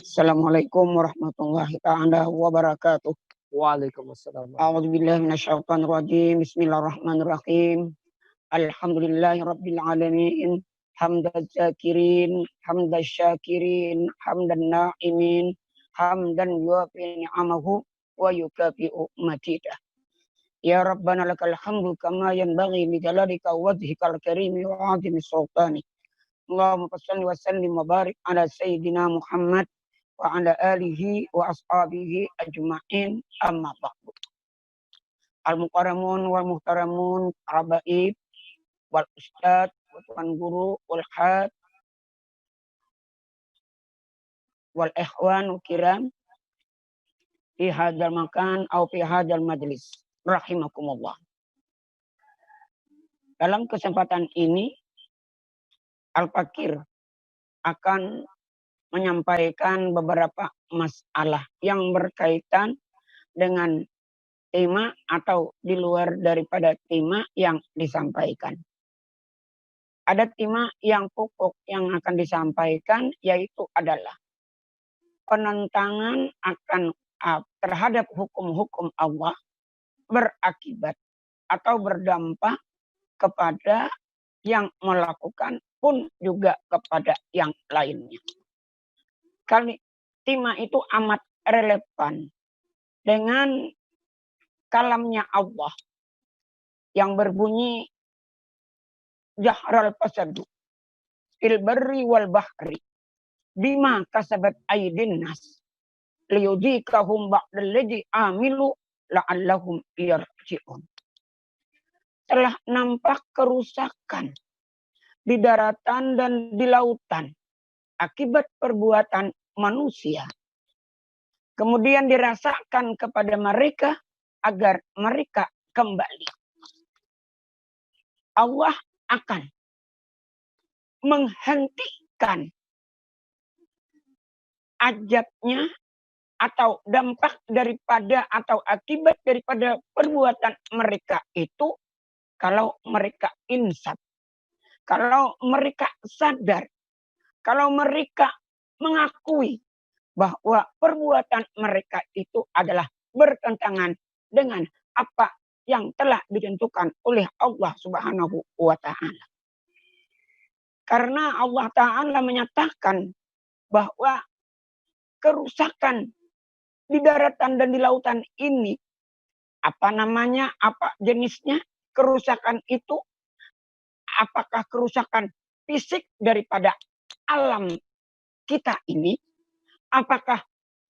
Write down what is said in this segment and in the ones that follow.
Assalamualaikum warahmatullahi ta'ala wabarakatuh. Waalaikumsalam. A'udzubillahi minasyaitonir rajim. Bismillahirrahmanirrahim. Alhamdulillahi rabbil alamin. Hamdaz zakirin, hamdaz syakirin, hamdan na'imin, hamdan yuafi ni'amahu wa yukafi'u matidah. Ya Rabbana lakal hamdu kama yanbaghi li jalalika wajhikal karimi wa 'azimi sultani. Allahumma shalli wa sallim wa barik ala sayyidina Muhammad wa ala alihi wa ashabihi ajma'in, amma ba'du. Al-mukarramun wal muhtaramun, rabaib wal ustad wa tuan guru wal had wal ikhwan kiram fi hadzal makan au fi hadzal majlis rahimakumullah. Dalam kesempatan ini Al-Fakir akan menyampaikan beberapa masalah yang berkaitan dengan tema atau di luar daripada tema yang disampaikan. Ada tema yang pokok yang akan disampaikan, yaitu adalah penentangan akan terhadap hukum-hukum Allah berakibat atau berdampak kepada yang melakukan pun juga kepada yang lainnya. Tema itu amat relevan dengan kalamnya Allah yang berbunyi jahral fasadu fil barri wal bahri bima kasabat aydin nas liyudhikahum ba'dallazi amilu la'allahum yarji'un. Telah nampak kerusakan di daratan dan di lautan akibat perbuatan manusia. Kemudian dirasakan kepada mereka agar mereka kembali. Allah akan menghentikan ajabnya atau dampak daripada atau akibat daripada perbuatan mereka itu kalau mereka insaf, kalau mereka sadar, kalau mereka mengakui bahwa perbuatan mereka itu adalah bertentangan dengan apa yang telah ditentukan oleh Allah Subhanahu wa Ta'ala. Karena Allah Ta'ala menyatakan bahwa kerusakan di daratan dan di lautan ini, apa namanya, apa jenisnya kerusakan itu, apakah kerusakan fisik daripada alam kita ini, apakah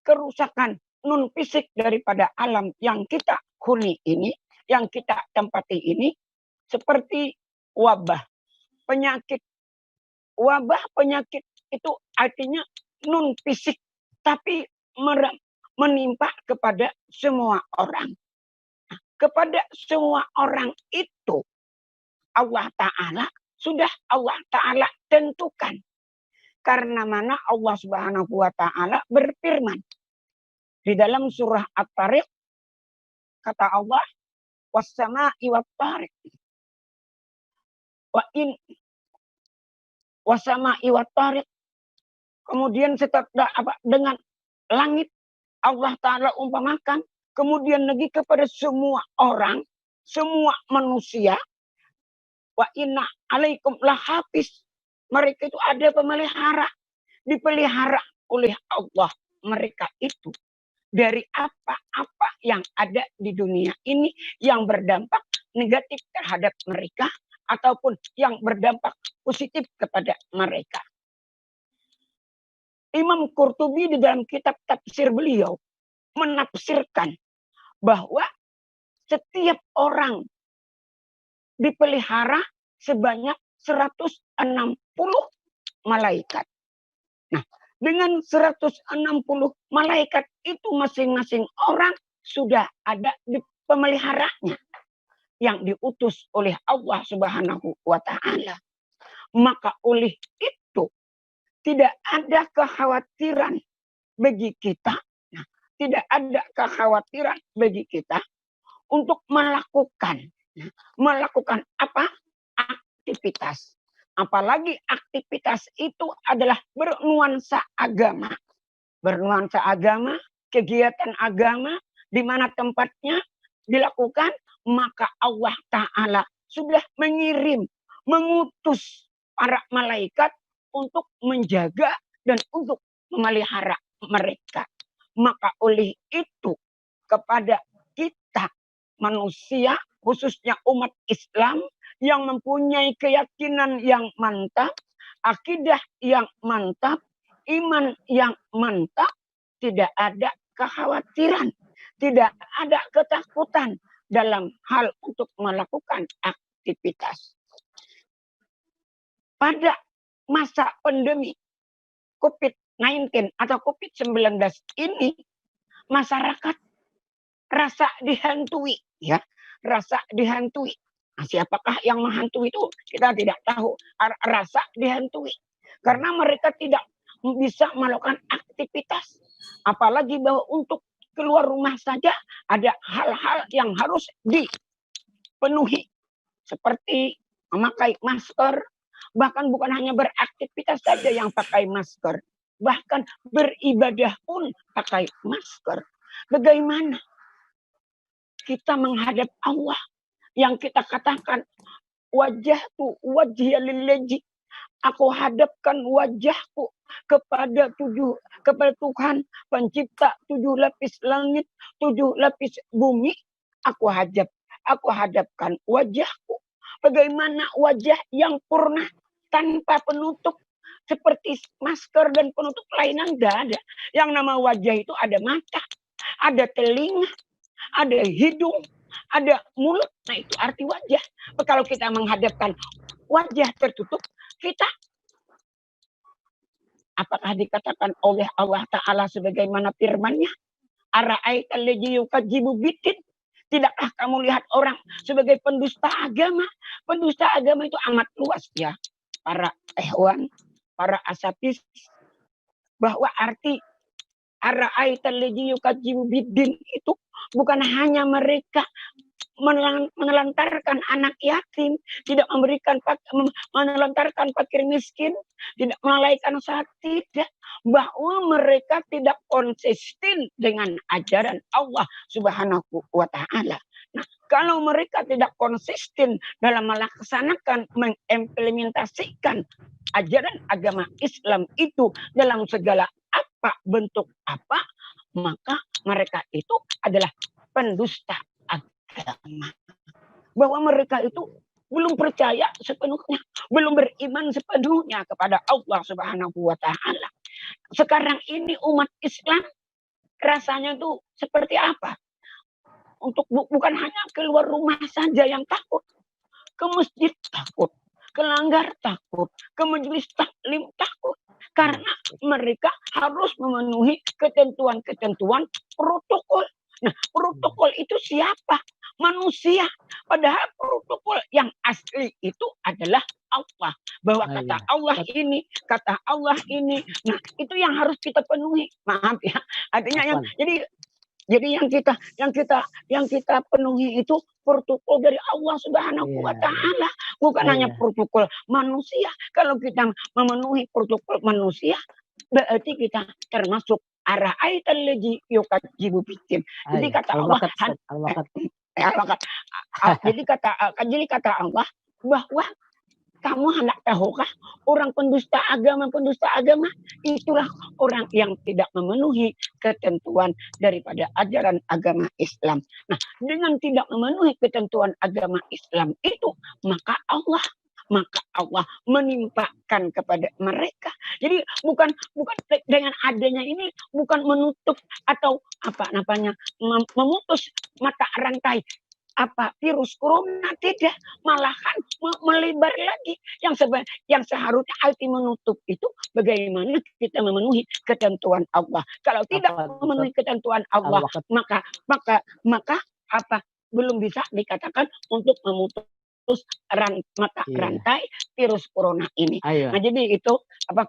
kerusakan non fisik daripada alam yang kita huni ini, yang kita tempati ini, seperti wabah, penyakit. Wabah, penyakit itu artinya non fisik, tapi menimpa kepada semua orang. Nah, kepada semua orang itu Allah Ta'ala sudah Allah Ta'ala tentukan. Karena mana Allah Subhanahu wa Ta'ala berfirman di dalam surah At-Tariq, kata Allah, was-sama'i wat-tariq was-sama'i wat-tariq. Kemudian setelah dengan langit Allah Ta'ala umpamakan, kemudian lagi kepada semua orang, semua manusia, wa inna alaikum lahafiz. Mereka itu ada pemelihara, dipelihara oleh Allah mereka itu dari apa-apa yang ada di dunia ini yang berdampak negatif terhadap mereka ataupun yang berdampak positif kepada mereka. Imam Qurtubi di dalam kitab tafsir beliau menafsirkan bahwa setiap orang dipelihara sebanyak 160 malaikat. Nah, dengan 160 malaikat itu masing-masing orang sudah ada di pemeliharanya yang diutus oleh Allah Subhanahu wa Ta'ala. Maka oleh itu tidak ada kekhawatiran bagi kita. Nah, tidak ada kekhawatiran bagi kita untuk melakukan apa? Aktivitas. Apalagi aktivitas itu adalah bernuansa agama. bernuansa agama, kegiatan agama, di mana tempatnya dilakukan, maka Allah Ta'ala sudah mengutus para malaikat untuk menjaga dan untuk memelihara mereka. Maka oleh itu kepada kita manusia, khususnya umat Islam yang mempunyai keyakinan yang mantap, akidah yang mantap, iman yang mantap, tidak ada kekhawatiran, tidak ada ketakutan dalam hal untuk melakukan aktivitas. Pada masa pandemi COVID-19 atau COVID-19 ini, masyarakat rasa dihantui, ya, rasa dihantui. Nah, siapakah yang menghantui itu kita tidak tahu. Rasa dihantui karena mereka tidak bisa melakukan aktivitas, apalagi bahwa untuk keluar rumah saja ada hal-hal yang harus dipenuhi seperti memakai masker, bahkan bukan hanya beraktivitas saja yang pakai masker, bahkan beribadah pun pakai masker. Bagaimana kita menghadap Allah yang kita katakan wajahku wajhiya lillazi, aku hadapkan wajahku kepada Tuhan pencipta 7 lapis langit, 7 lapis bumi. Aku hadapkan wajahku. Bagaimana wajah yang purna tanpa penutup seperti masker dan penutup lainnya enggak ada. Yang nama wajah itu ada mata, ada telinga, ada hidung, ada mulut. Nah, itu arti wajah. Kalau kita menghadapkan wajah tertutup, kita apakah dikatakan oleh Allah Ta'ala sebagaimana firman-Nya, ara'aital ladzi yukadzibu biddin, tidakkah kamu lihat orang sebagai pendusta agama? Pendusta agama itu amat luas, ya, para ikhwan, para asatidz, bahwa arti ara'aital ladzi yukadzibu biddin itu bukan hanya mereka menelantarkan anak yatim, tidak menelantarkan fakir miskin, tidak melalaikan saat, tidak, bahwa mereka tidak konsisten dengan ajaran Allah Subhanahu wa Ta'ala. Nah, kalau mereka tidak konsisten dalam melaksanakan, mengimplementasikan ajaran agama Islam itu dalam segala apa bentuk apa, maka mereka itu adalah pendusta agama. Bahwa mereka itu belum percaya sepenuhnya, belum beriman sepenuhnya kepada Allah Subhanahu wa Ta'ala. Sekarang ini umat Islam rasanya itu seperti apa? Untuk bukan hanya keluar rumah saja yang takut, ke masjid takut, ke langgar takut, ke majelis taklim takut, karena mereka harus memenuhi ketentuan-ketentuan protokol. Nah, protokol itu siapa? Manusia. Padahal protokol yang asli itu adalah Allah. Bahwa kata Allah ini. Nah, itu yang harus kita penuhi. Maaf ya. Artinya jadi yang kita penuhi itu protokol dari Allah Subhanahu wa Ta'ala, bukan hanya protokol manusia. Kalau kita memenuhi protokol manusia, berarti kita termasuk ara'aital ladzi yukadzibu biddin. Jadi kata Allah, jadi kata Allah bahwa kamu hendak tahukah orang pendusta agama itulah orang yang tidak memenuhi ketentuan daripada ajaran agama Islam. Nah, dengan tidak memenuhi ketentuan agama Islam itu, maka Allah menimpakan kepada mereka. Jadi bukan dengan adanya ini bukan menutup atau apa namanya memutus mata rantai virus corona, tidak, malahan melebar lagi. Yang seharusnya arti menutup itu bagaimana kita memenuhi ketentuan Allah. Kalau tidak memenuhi ketentuan Allah, maka apa belum bisa dikatakan untuk memutus rantai virus corona ini. Nah, jadi itu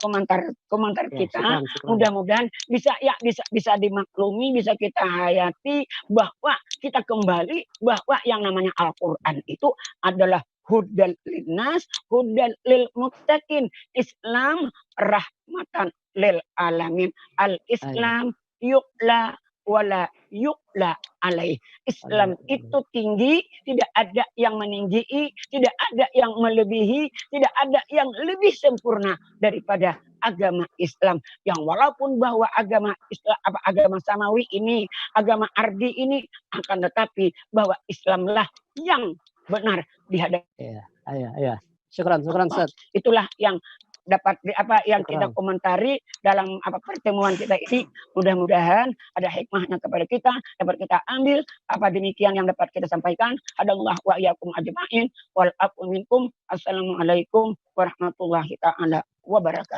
komentar kita. Mudah-mudahan bisa dimaklumi, bisa kita hayati, bahwa kita kembali bahwa yang namanya Al-Qur'an itu adalah hudan linnas, hudan lil muttaqin. Islam rahmatan lil alamin. Al-Islam yu'la wala yu'la alaih. Islam itu tinggi, tidak ada yang meninggi, tidak ada yang melebihi, tidak ada yang lebih sempurna daripada agama Islam. Yang walaupun bahwa agama Islam, agama samawi ini, agama ardi ini, akan tetapi bahwa Islamlah yang benar di hadapan. Iya. Syukran Ustaz. Itulah yang dapat yang kita komentari dalam pertemuan kita ini. Mudah-mudahan ada hikmahnya kepada kita, dapat kita ambil. Demikian yang dapat kita sampaikan. Hadallahu wa iyyakum ajma'in wal afu minkum. Assalamualaikum warahmatullahi taala wabarakatuh.